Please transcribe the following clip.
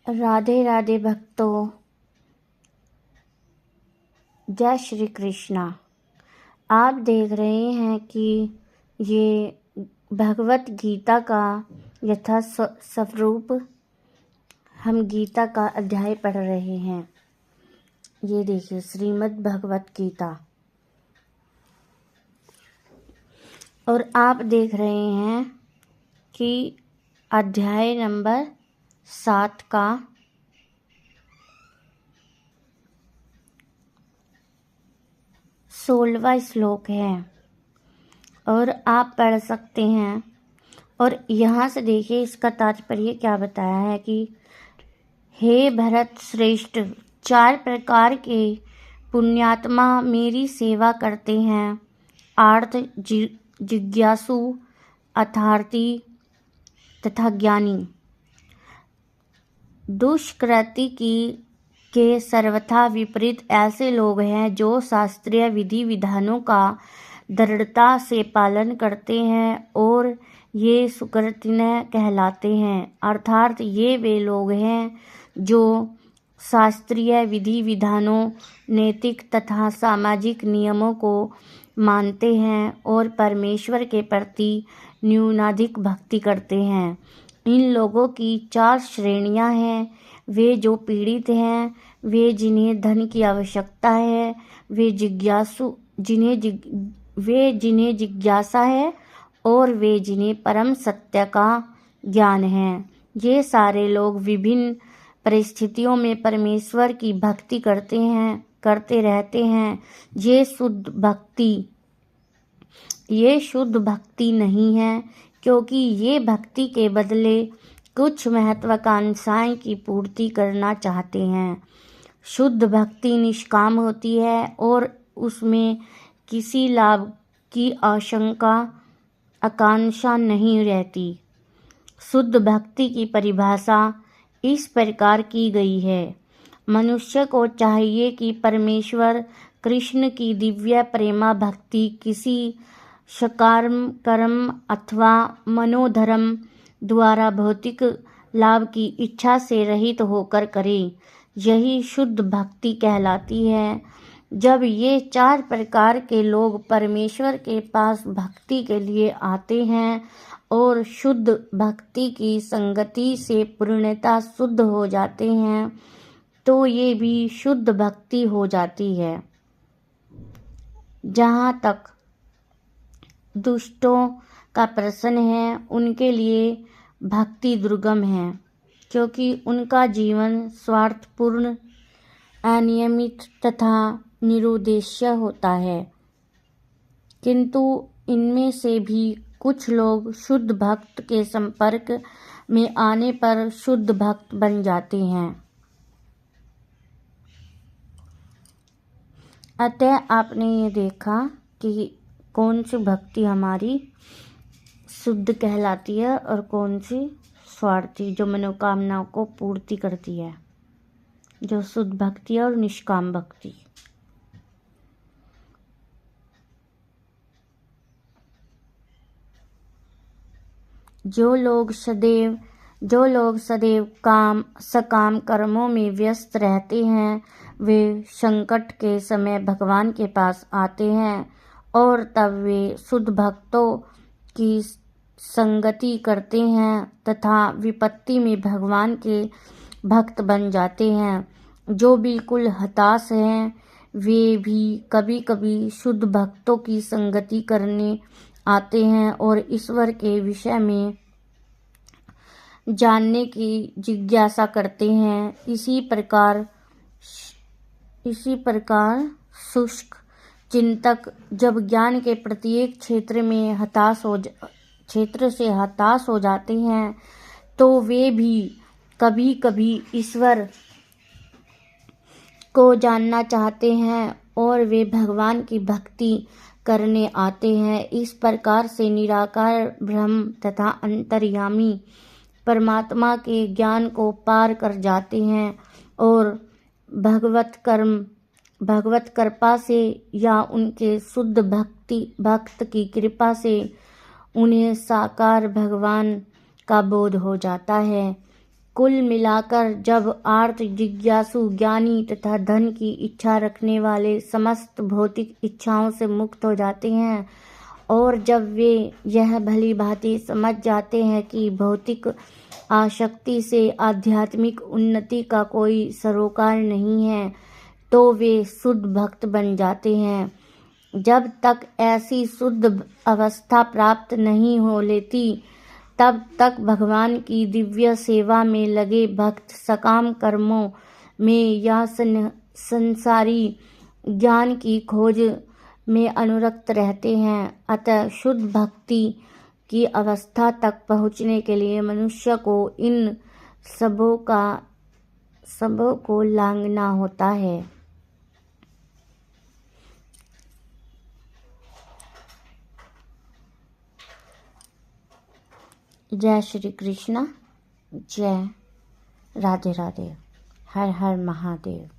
राधे राधे भक्तों, जय श्री कृष्णा। आप देख रहे हैं कि ये भगवत गीता का यथा स्वरूप हम गीता का अध्याय पढ़ रहे हैं। ये देखिए श्रीमद् भगवत गीता, और आप देख रहे हैं कि अध्याय नंबर 7 का 16वां श्लोक है, और आप पढ़ सकते हैं। और यहाँ से देखिए इसका तात्पर्य क्या बताया है कि हे भरत श्रेष्ठ, 4 प्रकार के पुण्यात्मा मेरी सेवा करते हैं। आर्त, जिज्ञासु, अर्थार्थी तथा ज्ञानी। दुष्कृति के सर्वथा विपरीत ऐसे लोग हैं जो शास्त्रीय विधि विधानों का दृढ़ता से पालन करते हैं, और ये सुकृतिनय कहलाते हैं। अर्थात ये वे लोग हैं जो शास्त्रीय विधि विधानों, नैतिक तथा सामाजिक नियमों को मानते हैं और परमेश्वर के प्रति न्यूनाधिक भक्ति करते हैं। इन लोगों की 4 श्रेणियां हैं। वे जो पीड़ित हैं, वे जिन्हें धन की आवश्यकता है, वे जिन्हें जिज्ञासा है, और वे जिन्हें परम सत्य का ज्ञान है। ये सारे लोग विभिन्न परिस्थितियों में परमेश्वर की भक्ति करते रहते हैं। ये शुद्ध भक्ति नहीं है, क्योंकि ये भक्ति के बदले कुछ महत्वाकांक्षाएं की पूर्ति करना चाहते हैं। शुद्ध भक्ति निष्काम होती है और उसमें किसी लाभ की आकांक्षा नहीं रहती। शुद्ध भक्ति की परिभाषा इस प्रकार की गई है: मनुष्य को चाहिए कि परमेश्वर कृष्ण की दिव्य प्रेमा भक्ति किसी सकाम कर्म अथवा मनोधर्म द्वारा भौतिक लाभ की इच्छा से रहित होकर करे। यही शुद्ध भक्ति कहलाती है। जब ये 4 प्रकार के लोग परमेश्वर के पास भक्ति के लिए आते हैं और शुद्ध भक्ति की संगति से पूर्णतः शुद्ध हो जाते हैं, तो ये भी शुद्ध भक्ति हो जाती है। जहाँ तक दुष्टों का प्रश्न है, उनके लिए भक्ति दुर्गम है, क्योंकि उनका जीवन स्वार्थपूर्ण, अनियमित तथा निरुद्देश्य होता है। किंतु इनमें से भी कुछ लोग शुद्ध भक्त के संपर्क में आने पर शुद्ध भक्त बन जाते हैं। अतः आपने ये देखा कि कौन सी भक्ति हमारी शुद्ध कहलाती है और कौन सी स्वार्थी, जो मनोकामनाओं को पूर्ति करती है, जो शुद्ध भक्ति है, और निष्काम भक्ति। जो लोग सदैव सकाम कर्मों में व्यस्त रहते हैं, वे संकट के समय भगवान के पास आते हैं, और तब वे शुद्ध भक्तों की संगति करते हैं तथा विपत्ति में भगवान के भक्त बन जाते हैं। जो बिल्कुल हताश हैं, वे भी कभी कभी शुद्ध भक्तों की संगति करने आते हैं और ईश्वर के विषय में जानने की जिज्ञासा करते हैं। इसी प्रकार शुष्क चिंतक जब ज्ञान के प्रत्येक क्षेत्र से हताश हो जाते हैं, तो वे भी कभी कभी ईश्वर को जानना चाहते हैं और वे भगवान की भक्ति करने आते हैं। इस प्रकार से निराकार ब्रह्म तथा अंतर्यामी परमात्मा के ज्ञान को पार कर जाते हैं और भगवत कृपा से या उनके शुद्ध भक्त की कृपा से उन्हें साकार भगवान का बोध हो जाता है। कुल मिलाकर जब आर्त जिज्ञासु ज्ञानी तथा धन की इच्छा रखने वाले समस्त भौतिक इच्छाओं से मुक्त हो जाते हैं और जब वे यह भली भांति समझ जाते हैं कि भौतिक आसक्ति से आध्यात्मिक उन्नति का कोई सरोकार नहीं है, तो वे शुद्ध भक्त बन जाते हैं। जब तक ऐसी शुद्ध अवस्था प्राप्त नहीं हो लेती, तब तक भगवान की दिव्य सेवा में लगे भक्त सकाम कर्मों में या संसारी ज्ञान की खोज में अनुरक्त रहते हैं। अतः शुद्ध भक्ति की अवस्था तक पहुँचने के लिए मनुष्य को इन सबों को लांघना होता है। जय श्री कृष्ण, जय राधे राधे, हर हर महादेव।